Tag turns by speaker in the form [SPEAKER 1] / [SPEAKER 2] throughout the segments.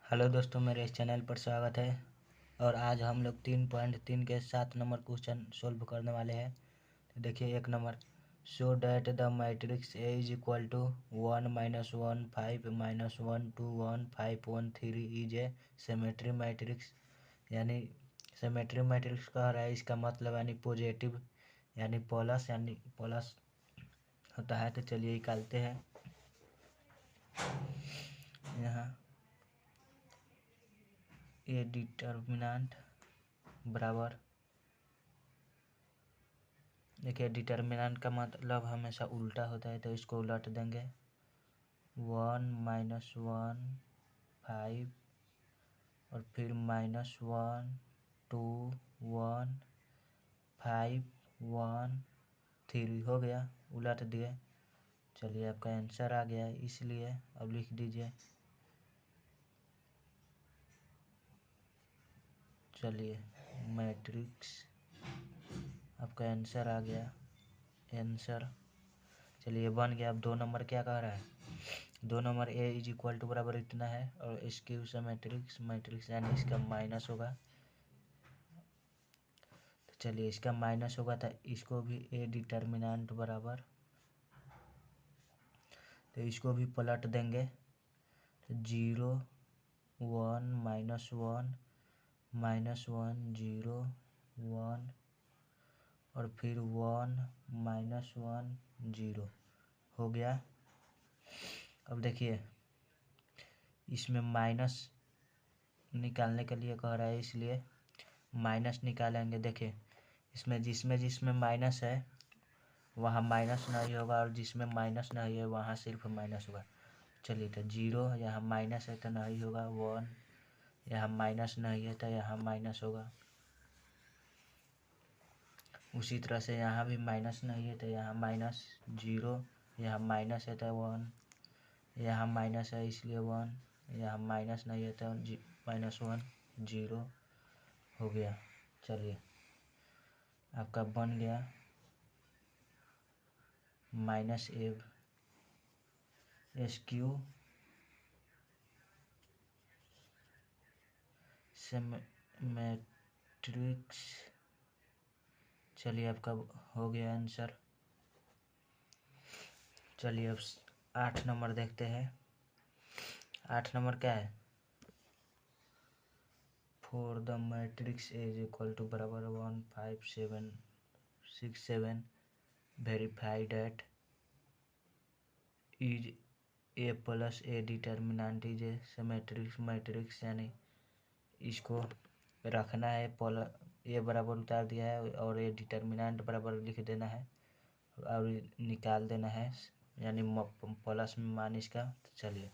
[SPEAKER 1] Hello दोस्तों, मेरे इस चैनल पर स्वागत है। और आज हम लोग 3.3 के 7 नंबर क्वेश्चन सोल्व करने वाले हैं। तो देखिए, 1 number, show that the matrix A is equal to 1 -1 5 -1 2 1 5 1 3 is a symmetry matrix. यानी सिमेट्री मैट्रिक्स कह रहा है, इसका मतलब यानी पॉजिटिव यानी प्लस होता है। तो चलिए निकालते हैं। यहाँ ए डिटर्मिनेंट बराबर, देखिए डिटर्मिनेंट का मतलब हमेशा उल्टा होता है, तो इसको उलट देंगे। 1 -1 5 और फिर -1 2 1 5 1 3 हो गया, उलट दिए। चलिए, आपका आंसर आ गया, इसलिए अब लिख दीजिए। चलिए, मैट्रिक्स आपका आंसर आ गया, आंसर। चलिए, बन गया। अब 2 नंबर क्या कह रहा है? 2 number A is equal to बराबर इतना है और इसकी उसे मैट्रिक्स यानी इसका माइनस होगा। तो चलिए, इसका माइनस होगा तो इसको भी ए डिटर्मिनेंट बराबर, तो इसको भी पलट देंगे। तो 0 1 -1 -1 0 1 और फिर 1 -1 0 हो गया। अब देखिए, इसमें माइनस निकालने के लिए कह रहा है, इसलिए माइनस निकालेंगे। देखिए, इसमें जिसमें माइनस है वहाँ माइनस नहीं होगा और जिसमें माइनस नहीं है वहाँ सिर्फ माइनस होगा। चलिए, तो 0 यहाँ माइनस है तो नहीं होगा, 1 यहाँ माइनस नहीं है तो यहाँ माइनस होगा। उसी तरह से यहाँ भी माइनस नहीं है तो यहाँ माइनस, 0 यहाँ माइनस है तो 1, यहाँ माइनस है इसलिए 1, यहाँ माइनस नहीं है तो -1 0 हो गया। चलिए, आपका बन गया -SQ मैट्रिक्स। चलिए, आपका हो गया आंसर। चलिए, अब 8 नंबर देखते हैं। 8 नंबर क्या है? For the matrix A is equal to बराबर 1 5 7 6 7 verify that is A plus A determinant is a symmetric matrix. यानी इसको रखना है, ए बराबर उतार दिया है और ए डिटर्मिनेंट बराबर लिख देना है और निकाल देना है, यानी प्लस में मान इसका। तो चलिए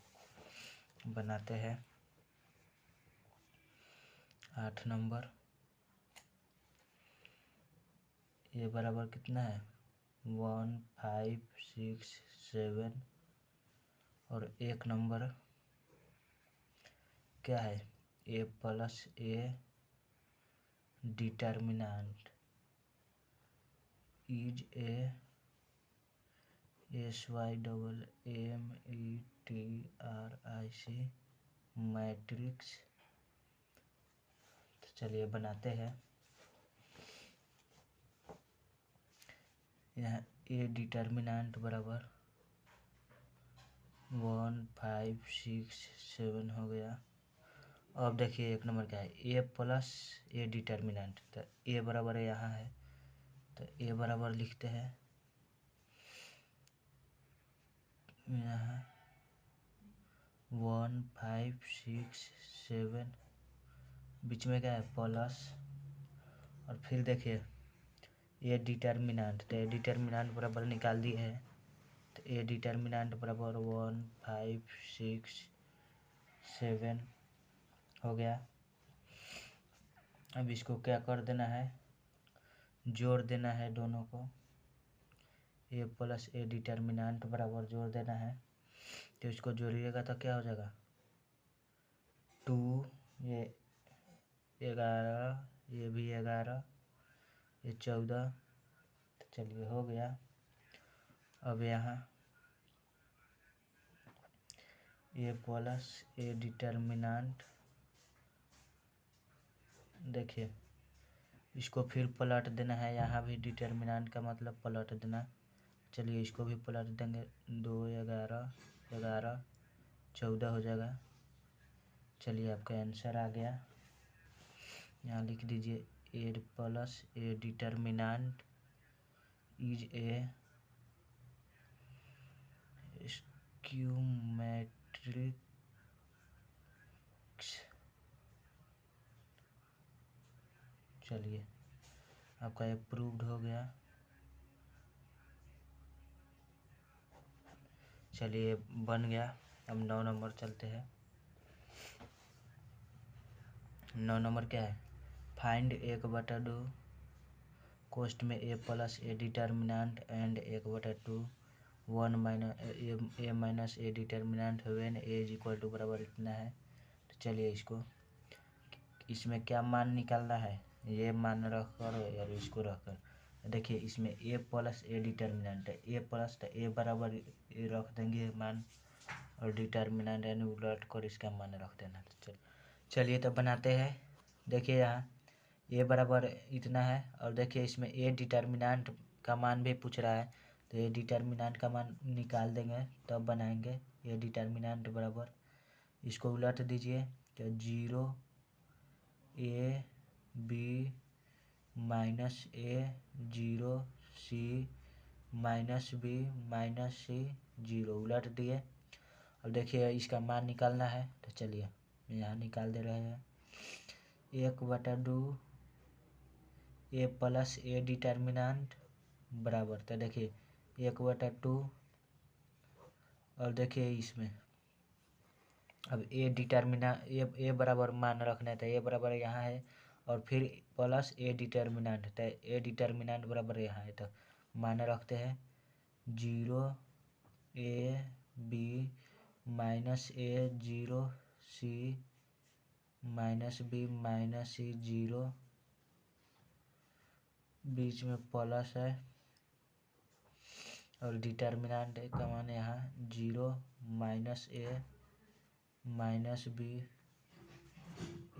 [SPEAKER 1] बनाते हैं। 8 नंबर, ए बराबर कितना है? 1 5 6 7 और 1 नंबर क्या है? A plus A determinant is a SYMMETRIC matrix. तो चलिए बनाते हैं। यहाँ ए डिटर्मिनेंट बराबर 1 5 6 7 हो गया। अब देखिए, 1 नंबर क्या है? ए प्लस ए डिटर्मिनेंट, तो ए बराबर यहाँ है तो ए बराबर लिखते हैं यहाँ 1 5 6 7, बीच में क्या है? प्लस। और फिर देखिए, ए डिटर्मिनेंट, तो ए डिटर्मिनेंट बराबर निकाल दिए है, तो ए डिटर्मिनेंट बराबर 1 5 6 7 हो गया। अब इसको क्या कर देना है? जोड़ देना है दोनों को। ए प्लस ए डिटर्मिनेंट बराबर जोड़ देना है, तो इसको जोड़िएगा तो क्या हो जाएगा? 2 ये 11, ये भी 11, ये 14। तो चलिए, हो गया। अब यहाँ ए प्लस ए डिटर्मिनेंट, देखिए इसको फिर पलट देना है, यहाँ भी डिटर्मिनेंट का मतलब पलट देना। चलिए इसको भी पलट देंगे, 2 11 11 14 हो जाएगा। चलिए आपका आंसर आ गया, यहाँ लिख दीजिए A plus A determinant is a skew matrix. चलिए आपका ये प्रूव्ड हो गया। चलिए बन गया। अब 9 नंबर चलते हैं। 9 नंबर क्या है, फाइंड 1/2 कोष्ट में A plus A determinant and 1/2 1 minus A determinant when A is equal to बराबर इतना है। तो चलिए इसमें क्या मान निकालना है, ये मान रख कर और इसको रख कर। देखिए इसमें ए प्लस ए डिटर्मिनेंट है, ए प्लस तो ए बराबर ए रख देंगे मान, और डिटर्मिनेंट यानी उलट कर इसका मान रख देना। चलिए तो बनाते हैं। देखिए यहाँ ए बराबर इतना है, और देखिए इसमें ए डिटर्मिनेंट का मान भी पूछ रहा है, तो ए डिटर्मिनेंट का मान निकाल देंगे तब बनाएंगे। ए डिटर्मिनेंट बराबर, इसको उलट दीजिए तो 0 A B minus A 0 C minus B minus C 0 उलट दिए। अब देखिए इसका मान निकालना है, तो चलिए यहाँ निकाल दे रहे हैं। 1/2 ए प्लस ए डिटर्मिनेंट बराबर, तो देखिए 1/2, और देखिए इसमें अब ए डिटर्मिनेंट ए बराबर मान रखना है, तो ए बराबर यहाँ है, और फिर प्लस ए डिटर्मिनेंट, तो ए डिटर्मिनेंट बराबर यहाँ है, तो मान रखते हैं 0 A B minus A 0 C minus B minus C 0, बीच में प्लस है, और डिटर्मिनेंट का मान यहाँ 0 minus A minus B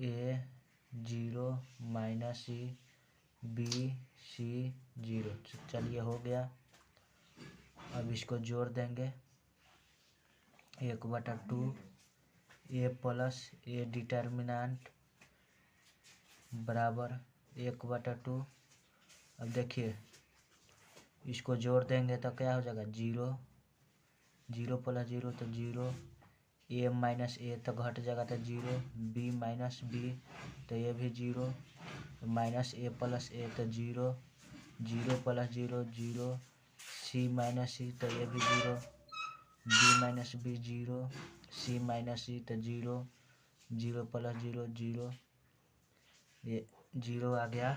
[SPEAKER 1] A 0 minus C B C 0। चलिए हो गया। अब इसको जोड़ देंगे, 1/2 ए प्लस ए डिटर्मिनेंट बराबर 1/2। अब देखिए इसको जोड़ देंगे तो क्या हो जाएगा, 0 0 प्लस 0 तो 0, ए माइनस ए तो घट जाएगा तो 0, बी माइनस बी तो ये भी 0, माइनस ए प्लस ए तो 0, 0 प्लस 0 0, सी माइनस सी तो ये भी 0, B minus B 0, C minus सी तो 0, 0 प्लस 0 0, ये 0 आ गया।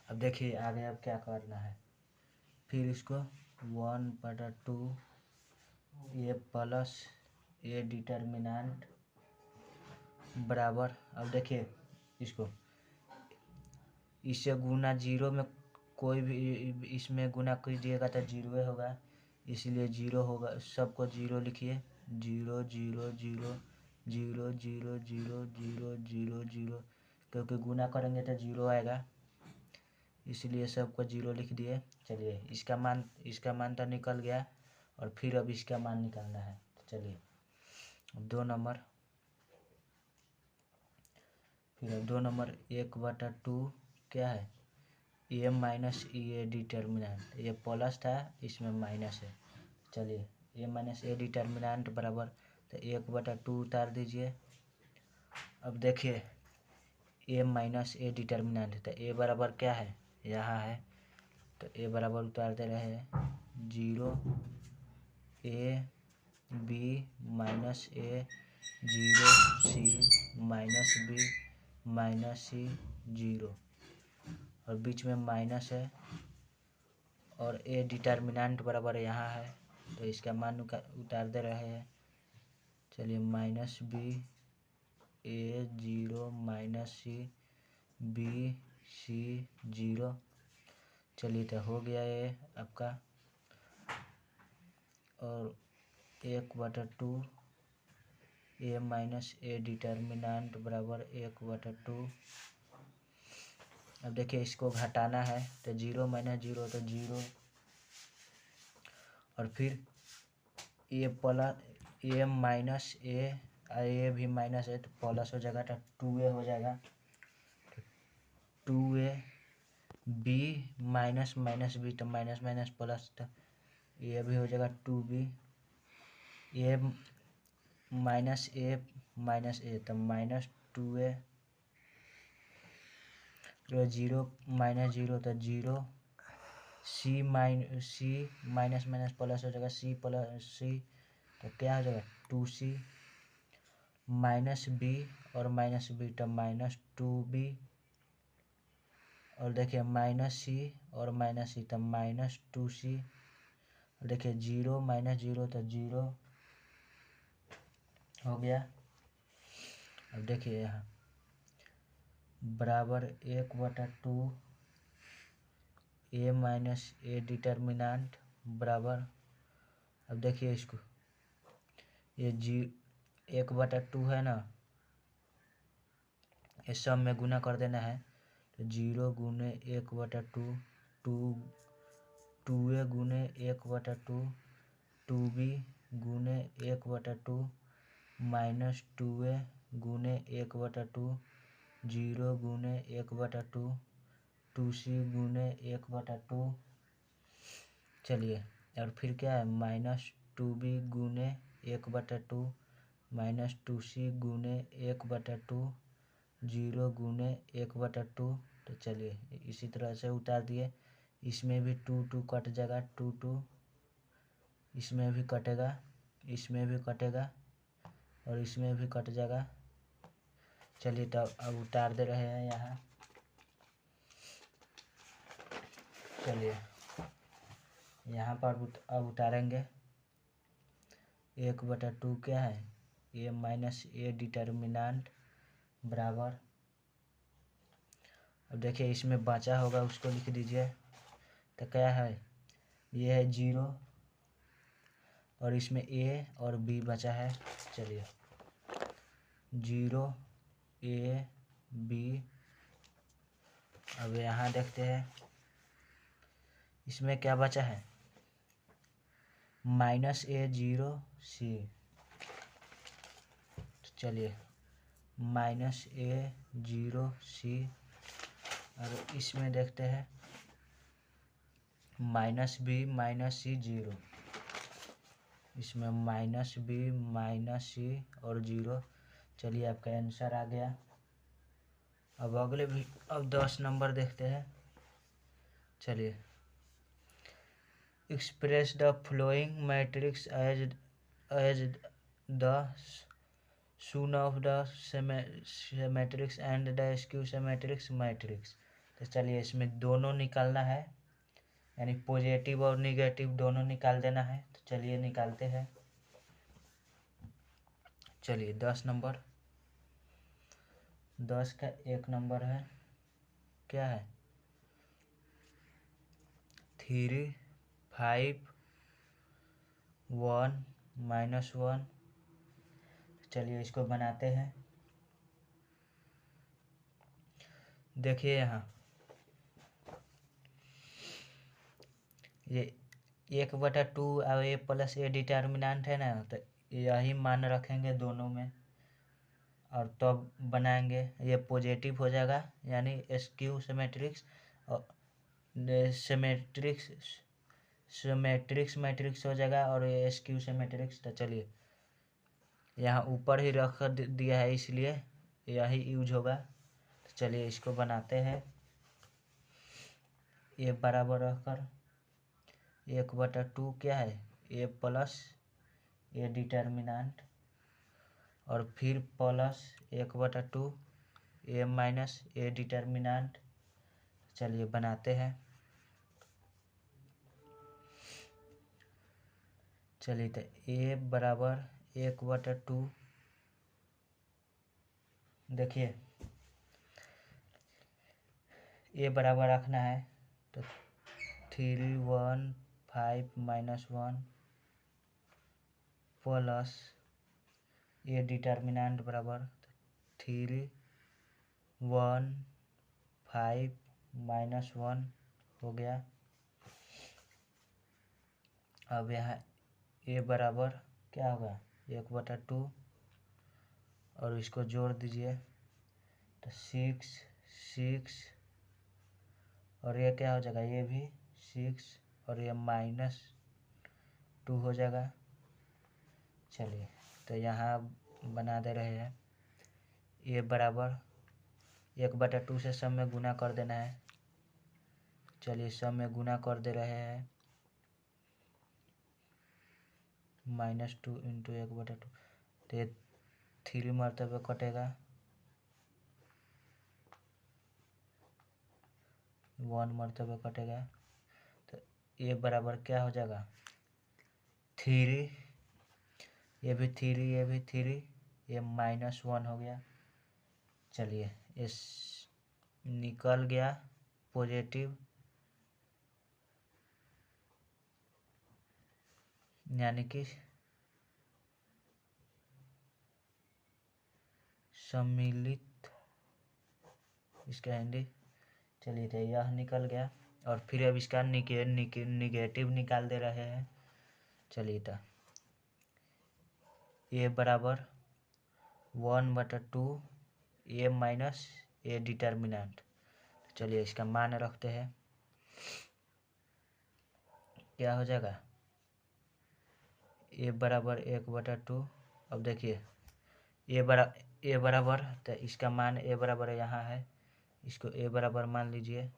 [SPEAKER 1] अब देखिए आगे अब क्या करना है, फिर इसको 1/2 ए प्लस ए डिटर्मिनेंट बराबर, अब देखिए इसको इससे गुना 0 में कोई भी इसमें गुना कीजिएगा तो 0 होगा, इसलिए 0 होगा, सबको 0 लिखिए, 0 0 0 0 0 0 0 0 0, क्योंकि गुना करेंगे तो 0 आएगा, इसलिए सबको 0 लिख दिए। चलिए इसका मान तो निकल गया, और फिर अब इसका मान निकालना है। तो चलिए 2 नंबर, फिर अब 2 नंबर 1/2 क्या है, ए माइनस ए डिटर्मिनेंट, ये प्लस था इसमें माइनस है। चलिए ए माइनस ए डिटर्मिनेंट बराबर, तो 1/2 उतार दीजिए। अब देखिए ए माइनस ए डिटर्मिनेंट, तो ए बराबर क्या है, यहाँ है, तो ए बराबर उतार दे रहे हैं 0 A B minus A 0 C minus B minus C 0, और बीच में माइनस है, और ए डिटर्मिनेंट बराबर यहाँ है, तो इसका मान उतार दे रहे हैं। चलिए minus B A 0 minus C B C 0। चलिए तो हो गया ये आपका, और 1/2 ए माइनस ए डिटर्मिनेंट बराबर 1/2। अब देखिए इसको घटाना है तो 0 माइनस 0 तो 0, और फिर ए प्लस ए माइनस ए भी माइनस है तो प्लस हो जाएगा तो 2a हो जाएगा। 2a B minus minus B तो माइनस माइनस प्लस, तो ये भी हो जाएगा 2b। ए माइनस ए तो माइनस 2a, 0 माइनस 0 तो 0, सी माइनस माइनस प्लस हो जाएगा, सी प्लस सी तो क्या हो जाएगा 2c, माइनस बी और माइनस बी तो माइनस 2b, और देखिए माइनस सी और माइनस सी तो माइनस 2c। देखिए 0 माइनस 0 तो 0 हो गया। अब देखिए यहाँ बराबर 1/2 ए माइनस ए डिटर्मिनेंट बराबर, अब देखिए इसको ये 1/2 है ना, ये सब में गुना कर देना है तो 0 गुने 1/2, 2a गुने 1/2, 2b गुने 1/2 माइनस 2a गुने 1/2, 0 गुने 1/2, 2c गुने 1/2। चलिए और फिर क्या है माइनस 2b गुने 1/2 माइनस 2c गुने 1/2, 0 गुने 1/2। तो चलिए इसी तरह से उतार दिए, इसमें भी 2 कट जाएगा, 2 इसमें भी कटेगा, इसमें भी कटेगा और इसमें भी कट जाएगा। चलिए तो अब उतार दे रहे हैं यहाँ। चलिए यहाँ पर अब उतारेंगे 1/2 क्या है ए माइनस ए डिटर्मिनेंट बराबर, अब देखिए इसमें बचा होगा उसको लिख दीजिए, तो क्या है ये है 0 और इसमें a और b बचा है। चलिए 0 a b, अब यहाँ देखते हैं इसमें क्या बचा है माइनस a 0 c, चलिए माइनस a 0 c, और इसमें देखते हैं माइनस b माइनस c 0, इसमें माइनस b माइनस c और 0। चलिए आपका आंसर आ गया। अब अगले भी अब 10 नंबर देखते हैं। चलिए express the following matrix as the sum of the symmetrics and the skew symmetrics matrix. तो चलिए इसमें दोनों निकालना है, यानी पॉजिटिव और निगेटिव दोनों निकाल देना है। तो चलिए निकालते हैं। चलिए 10 नंबर, 10 का 1 नंबर है क्या है 3 5 1 -1। चलिए इसको बनाते हैं। देखिए यहाँ ये 1/2 और a प्लस ए डिटर्मिनेंट है ना, तो यही मान रखेंगे दोनों में और तब तो बनाएंगे, ये पॉजिटिव हो जाएगा यानी स्क्यू सिमेट्रिक्स, और सिमेट्रिक्स मैट्रिक्स हो जाएगा और ये स्क्यू सिमेट्रिक्स। तो चलिए यहाँ ऊपर ही रख दिया है इसलिए यही यूज होगा। तो चलिए इसको बनाते हैं। ए बराबर रखकर 1/2 क्या है ए प्लस ए डिटर्मिनेंट, और फिर plus 1/2 A minus A determinant. चलिए बनाते हैं। चलिए तो ए बराबर 1/2, देखिए ए बराबर रखना है तो 3 1 5 -1 प्लस ये डिटर्मिनेंट बराबर 3 1 5 -1 हो गया। अब यहाँ ए बराबर क्या होगा 1/2 और इसको जोड़ दीजिए तो 6 और ये क्या हो जाएगा ये भी 6 और ये -2 हो जाएगा। चलिए तो यहाँ बना दे रहे हैं ए बराबर 1/2 से सब में गुना कर देना है। चलिए सब में गुना कर दे रहे हैं -2 × 1/2 तो ये 3 मरतबे कटेगा 1 मरतबे कटेगा तो ये बराबर क्या हो जाएगा 3 ये भी 3 ये भी 3 ये -1 हो गया। चलिए इस निकल गया पॉजिटिव यानी कि सम्मिलित इसका हिंदी। चलिए तो यह निकल गया और फिर अब इसका निगेटिव निकाल दे रहे हैं। चलिए तो ए बराबर 1/2 ए माइनस ए डिटर्मिनेंट। चलिए इसका मान रखते हैं क्या हो जाएगा ए बराबर 1/2। अब देखिए ए बराबर तो इसका मान ए बराबर यहाँ है, इसको ए बराबर मान लीजिए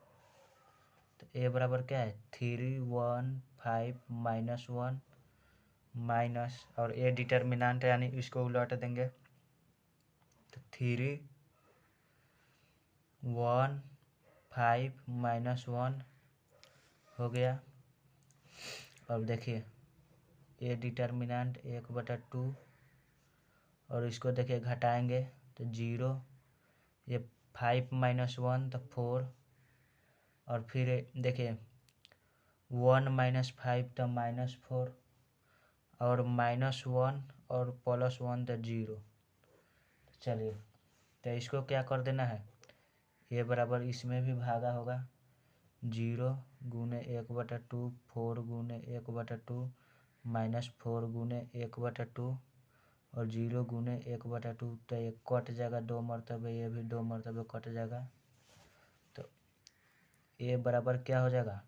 [SPEAKER 1] तो ए बराबर क्या है 3 1 5 -1 माइनस और ए डिटर्मिनेंट यानी इसको उलट देंगे तो 3 1 5 -1 हो गया। अब देखिए ए डिटर्मिनेंट 1/2 और इसको देखिए घटाएंगे तो 0 ये 5 -1 तो 4 और फिर देखिए 1 - 5 तो -4 और -1 और +1 तो 0। चलिए तो इसको क्या कर देना है ये बराबर इसमें भी भागा होगा 0 × 1/2 4 × 1/2 -4 × 1/2 और 0 × 1/2 तो ये कट जाएगा 2 मरतबे, ये भी 2 मरतबे कट जाएगा तो ए बराबर क्या हो जाएगा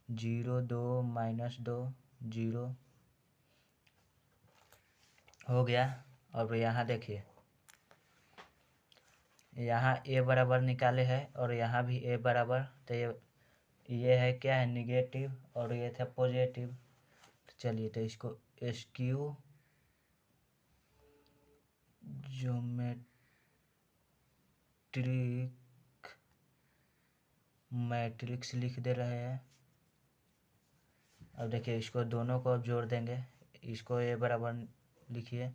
[SPEAKER 1] 0 2 -2 0 हो गया। अब यहाँ देखिए यहाँ ए बराबर निकाले हैं और यहाँ भी ए बराबर तो ये है क्या है निगेटिव और ये था पॉजिटिव। तो चलिए तो इसको स्क्यू ज्योमेट्रिक मैट्रिक्स लिख दे रहे हैं। अब देखिए इसको दोनों को अब जोड़ देंगे, इसको ए बराबर लिखिए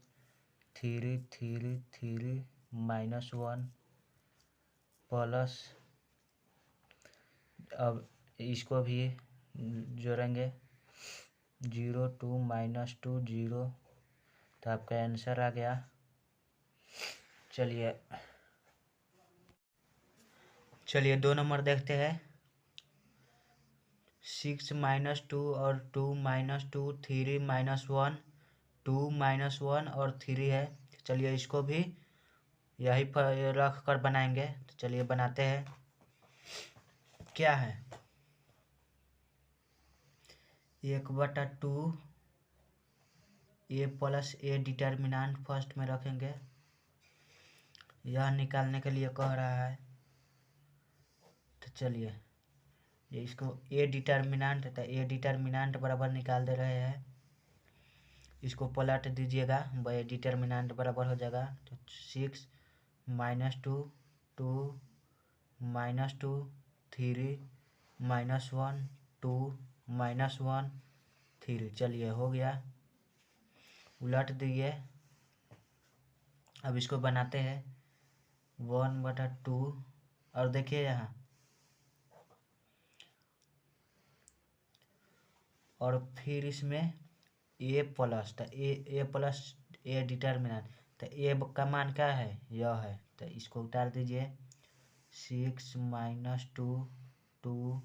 [SPEAKER 1] 3 3 3 -1 प्लस अब इसको भी जोड़ेंगे 0 2 -2 0 तो आपका आंसर आ गया। चलिए 2 नंबर देखते हैं 6 -2 और 2 -2 3 -1 2 -1 और 3 है। चलिए इसको भी यही पर रख कर बनाएंगे तो चलिए बनाते हैं। क्या है 1/2 ए प्लस ए डिटर्मिनेंट फर्स्ट में रखेंगे, यह निकालने के लिए कह रहा है तो चलिए ये इसको ए डिटर्मिनेंट तो ए डिटर्मिनेंट बराबर निकाल दे रहे हैं, इसको पलट दीजिएगा ए डिटर्मिनेंट बराबर हो जाएगा तो 6 -2 2 -2 3 -1 2 -1 3। चलिए हो गया, उलट दिए। अब इसको बनाते हैं 1/2 और देखिए यहाँ और फिर इसमें ए प्लस, तो ए प्लस ए डिटर्मिनेंट, तो ए का मान क्या है, यह है, तो इसको उतार दीजिए। 6 माइनस 2 2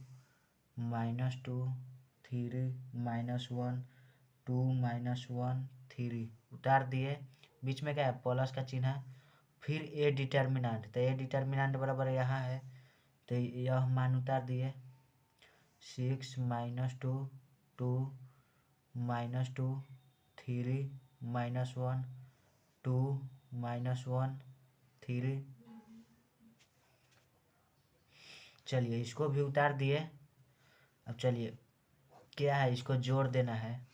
[SPEAKER 1] माइनस 2 3 माइनस 1 2 माइनस 1 3 उतार दिए। बीच में क्या है, प्लस का चिन्ह है। फिर ए डिटर्मिनेंट, तो ए डिटर्मिनेंट बराबर यहाँ है, तो यह मान उतार दिए। 6 माइनस 2 2 माइनस 2 3 माइनस 1 2 माइनस 1 3। चलिए इसको भी उतार दिए। अब चलिए क्या है, इसको जोड़ देना है।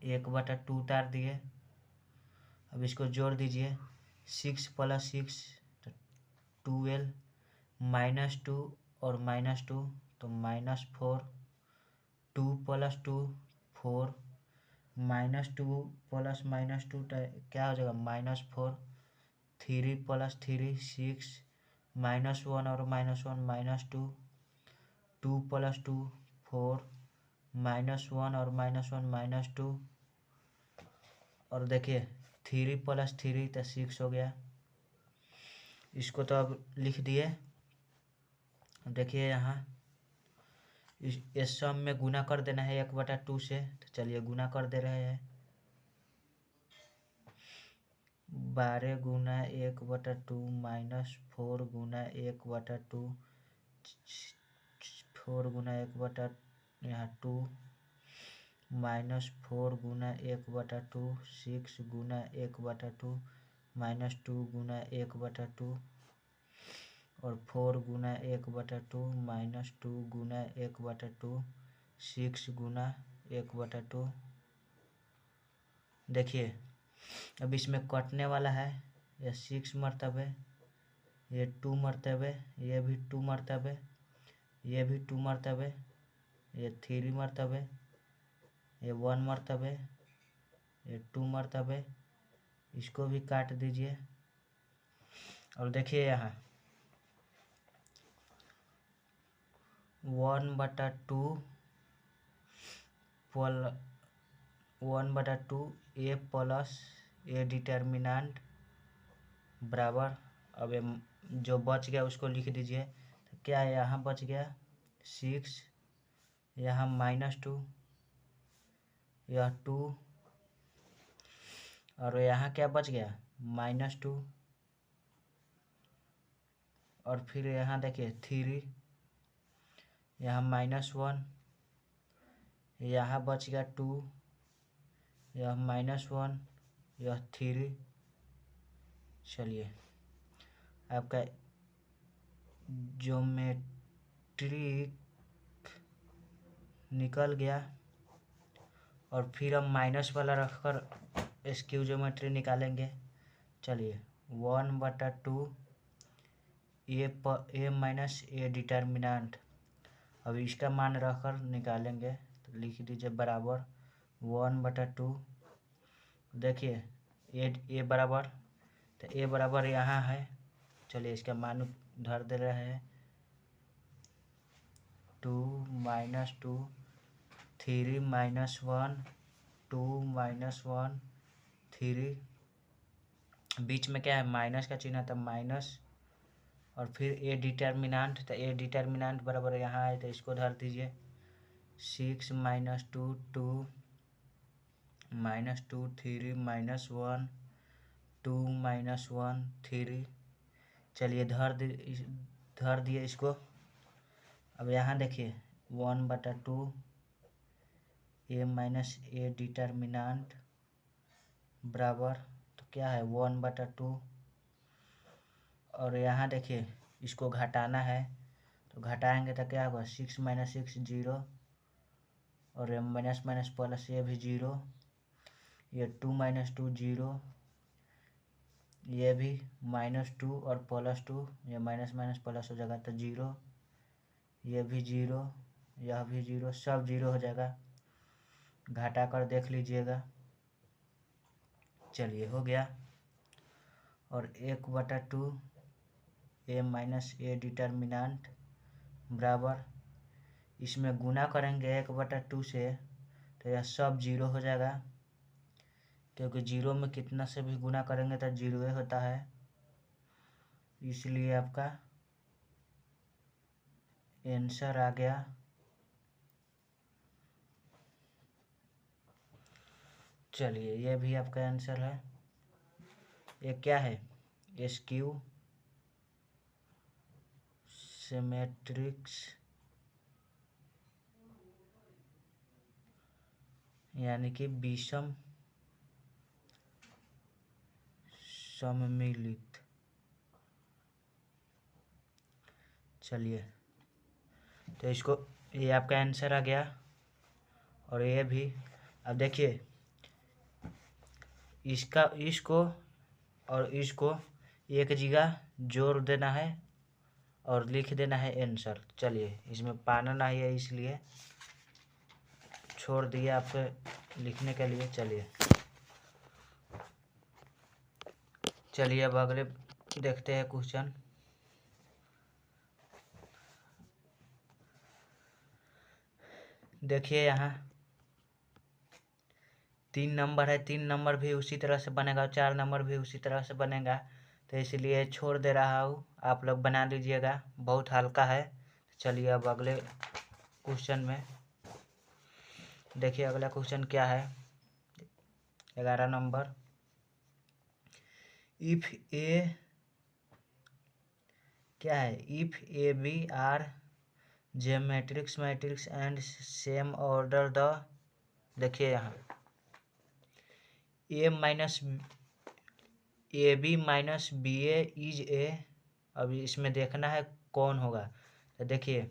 [SPEAKER 1] 1/2 उतार दिए। अब इसको जोड़ दीजिए। 6 प्लस 6 तो 12 माइनस 2 और माइनस 2 तो -4 2 प्लस 2 4 -2 प्लस -2 तो क्या हो जाएगा -4 3 प्लस 3 6 -1 और -1 -2 2 प्लस 2 4 -1 और -1 -2 और देखिए 3 प्लस 3 तो 6 हो गया। इसको तो अब लिख दिए। देखिए यहाँ इस सम में गुना कर देना है 1/2 से, तो चलिए गुना कर दे रहे हैं। 12 गुना 1/2 -4 गुना 1/2 4 गुना 1/2 -4 गुना 1/2 6 गुना 1/2 -2 गुना 1/2 और 4 गुना 1/2 -2 गुना 1/2 6 गुना 1/2। देखिए अब इसमें कटने वाला है, ये 6 मरतबे, ये 2 मरतबे, ये भी 2 मरतबे, ये भी 2 मरतबे, ये 3 मरतबे, ये 1 मरतबे, ये 2 मरतबे। इसको भी काट दीजिए। और देखिए यहाँ 1/2 1/2 ए प्लस ए डिटर्मिनेंट बराबर। अब ये जो बच गया उसको लिख दीजिए। तो क्या है, यहाँ बच गया 6, यहाँ -2, यह 2 और यहाँ क्या बच गया -2 और फिर यहाँ देखिए 3, यहाँ -1, यहाँ बच गया 2, यह -1, यह 3। चलिए आपका ज्योमेट्रिक निकल गया। और फिर हम माइनस वाला रखकर स्क्यू ज्योमेट्री निकालेंगे। चलिए 1/2 ए माइनस ए डिटर्मिनेंट, अब इसका मान रखकर निकालेंगे। तो लिख दीजिए बराबर 1/2। देखिए ए बराबर, तो ए बराबर यहाँ है। चलिए इसका मान धर दे रहे हैं 2 -2 3 -1 2 -1 3। बीच में क्या है, माइनस का चिन्ह, था माइनस और फिर ए डिटर्मिनेंट, तो ए डिटर्मिनेंट बराबर यहाँ है, तो इसको धर दीजिए 6 -2 2 -2 3 -1 2 -1 3। चलिए धर दिए इसको। अब यहाँ देखिए 1/2 ए माइनस ए डिटर्मिनेंट बराबर, तो क्या है 1/2 और यहाँ देखिए इसको घटाना है, तो घटाएंगे तो क्या होगा 6 - 6 0 और माइनस माइनस प्लस ये भी 0, ये 2 - 2 0, ये भी -2 और +2, ये माइनस माइनस प्लस हो जाएगा तो 0, ये भी 0, यह भी 0, सब 0 हो जाएगा। घटा कर देख लीजिएगा। चलिए हो गया। और 1/2 ए माइनस ए डिटर्मिनेंट बराबर, इसमें गुना करेंगे 1/2 से, तो यह सब जीरो हो जाएगा, क्योंकि जीरो में कितना से भी गुना करेंगे तो जीरो ही होता है, इसलिए आपका आंसर आ गया। चलिए ये भी आपका आंसर है। ये क्या है? स्क्यू सिमेट्रिक्स यानी कि विषम सम्मिलित। चलिए तो इसको, ये आपका आंसर आ गया। और ये भी अब देखिए, इसको और इसको एक जगह जोड़ देना है और लिख देना है आंसर। चलिए इसमें पाना नहीं है इसलिए छोड़ दिया आपके लिखने के लिए। चलिए अब अगले देखते हैं क्वेश्चन। देखिए यहाँ 3 नंबर है, 3 नंबर भी उसी तरह से बनेगा, 4 नंबर भी उसी तरह से बनेगा, तो इसलिए छोड़ दे रहा हूँ, आप लोग बना लीजिएगा, बहुत हल्का है। चलिए अब अगले क्वेश्चन में देखिए, अगला क्वेश्चन क्या है? 11 नंबर। इफ ए क्या है? If A B are geometrics matrix and same order the, देखिए यहाँ A B minus B A is A. अब इसमें देखना है कौन होगा। तो देखिए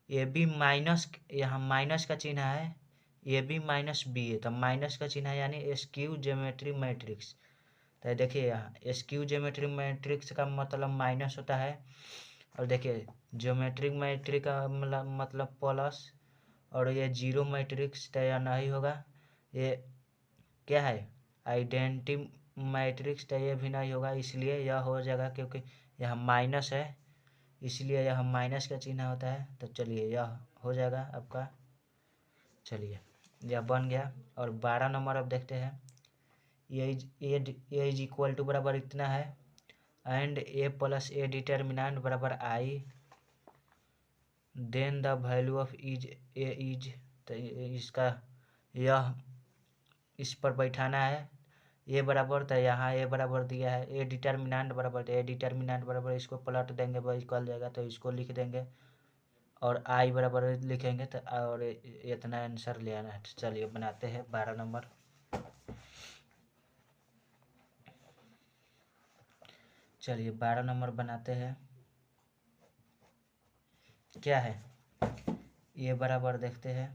[SPEAKER 1] ए बी माइनस, यहाँ माइनस का चिन्ह है, A B minus B A, तो माइनस का चिन्ह है यानी स्क्यू ज्योमेट्री मैट्रिक्स। तो देखिए यहाँ स्क्यू ज्योमेट्री मैट्रिक्स का मतलब माइनस होता है, और देखिए ज्योमेट्रिक मैट्रिक का मतलब प्लस, और ये जीरो मैट्रिक्स तो यह नहीं होगा। ये क्या है? आइडेंटिटी मैट्रिक्स, तो ये भी नहीं होगा, इसलिए यह हो जाएगा, क्योंकि यह माइनस है इसलिए यह माइनस का चिन्ह होता है। तो चलिए यह हो जाएगा आपका। चलिए यह बन गया। और 12 नंबर अब देखते हैं। ए इज इक्वल टू बराबर इतना है, and A plus A determinant बराबर I, then the value of is A is, तो इसका यह इस पर बैठाना है। ए बराबर, तो यहाँ ए बराबर दिया है, ए डिटर्मिनेंट बराबर, तो ए डिटर्मिनेंट बराबर इसको पलट देंगे, वही निकल जाएगा, तो इसको लिख देंगे, और आई बराबर लिखेंगे, तो और इतना आंसर ले आना है। चलिए बनाते हैं 12 नंबर। चलिए 12 नंबर बनाते हैं। क्या है? ये बराबर देखते हैं,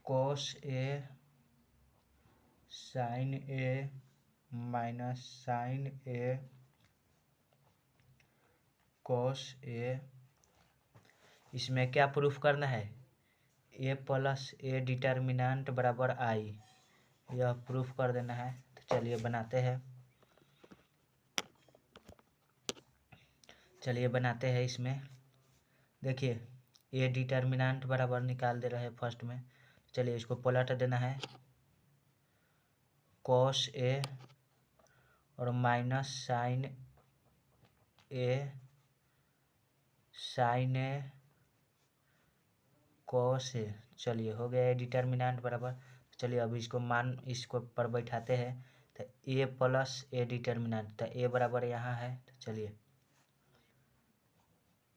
[SPEAKER 1] कोस ए साइन ए माइनस साइन ए कोस ए। इसमें क्या प्रूफ करना है? ए प्लस ए डिटर्मिनेंट बराबर आई, यह प्रूफ कर देना है। तो चलिए बनाते हैं। चलिए बनाते हैं। इसमें देखिए ए डिटर्मिनेंट बराबर निकाल दे रहे हैं फर्स्ट में। चलिए इसको पलट देना है, कॉस ए और minus sign A sign A cos A. चलिए हो गया ए डिटर्मिनेंट बराबर। चलिए अब इसको मान इसको पर बैठाते हैं, तो ए प्लस ए डिटर्मिनेंट, तो ए बराबर यहाँ है, तो चलिए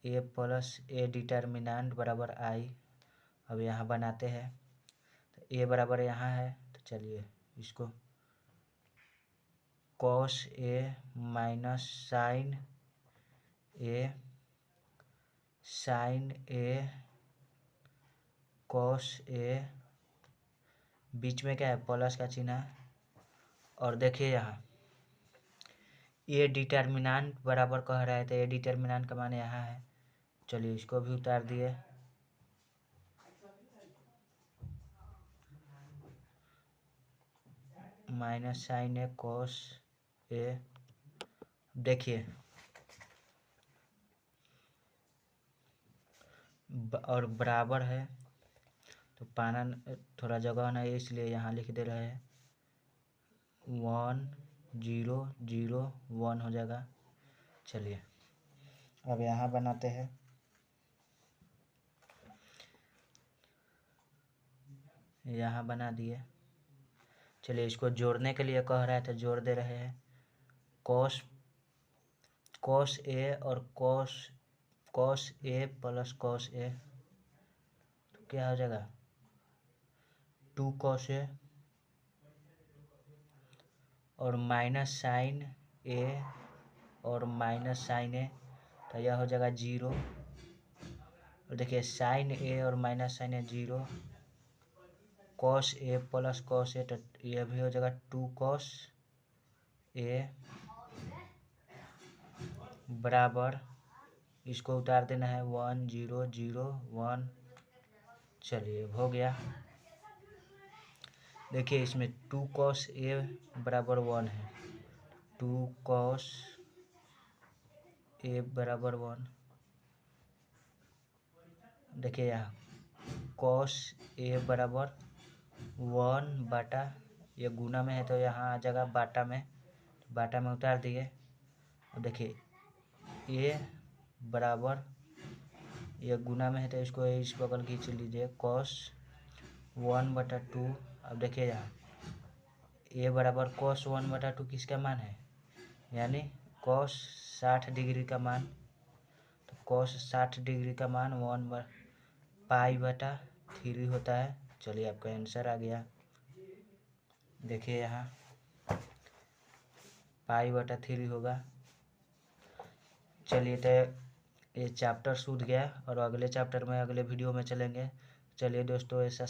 [SPEAKER 1] ए प्लस ए डिटर्मिनेंट बराबर आई। अब यहाँ बनाते हैं, तो ए बराबर यहाँ है, तो चलिए इसको cos A minus sign A sign A cos A, बीच में क्या है? प्लस का चिन्ह। और देखिए यहाँ ए डिटर्मिनेंट बराबर कह रहा है, तो ए डिटर्मिनेंट का मान यहाँ है। चलिए इसको भी उतार दिए, minus sign A cos A. देखिए और बराबर है, तो पाना थोड़ा जगह नहीं है इसलिए यहाँ लिख दे रहे हैं 1 0 0 1 हो जाएगा। चलिए अब यहाँ बनाते हैं। यहाँ बना दिए। चलिए इसको जोड़ने के लिए कह रहा है तो जोड़ दे रहे हैं। कॉस ए और cos A plus cos A, तो क्या हो जाएगा 2 कॉस ए और माइनस साइन ए और माइनस साइन ए, तो यह हो जाएगा 0। और देखिए साइन ए और minus sign A 0, cos A plus cos A, तो यह भी हो जाएगा 2 कॉस ए बराबर, इसको उतार देना है 1 0 0 1। चलिए हो गया। देखिए इसमें 2 कॉस ए बराबर 1 है, 2 कॉस ए बराबर 1। देखिए यहाँ कॉस ए बराबर 1 बाटा, ये गुना में है तो यहाँ आ जाएगा बाटा में उतार दिए। और देखिए ए बराबर, ये गुना में है तो इसको इस बगल खींच लीजिए, कॉस 1/2। अब देखिए यहाँ ए बराबर कॉस 1/2 किसका मान है, यानी कॉस 60 डिग्री का मान, तो कॉस 60 डिग्री का मान 1π/3 होता है। चलिए आपका आंसर आ गया। देखिए यहाँ π/3 होगा। चलिए तो ये चैप्टर सूझ गया और अगले चैप्टर में अगले वीडियो में चलेंगे। चलिए दोस्तों, ऐसा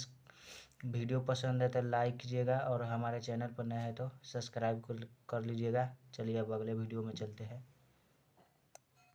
[SPEAKER 1] वीडियो पसंद है तो लाइक कीजिएगा और हमारे चैनल पर नए हैं तो सब्सक्राइब कर लीजिएगा। चलिए अब अगले वीडियो में चलते हैं।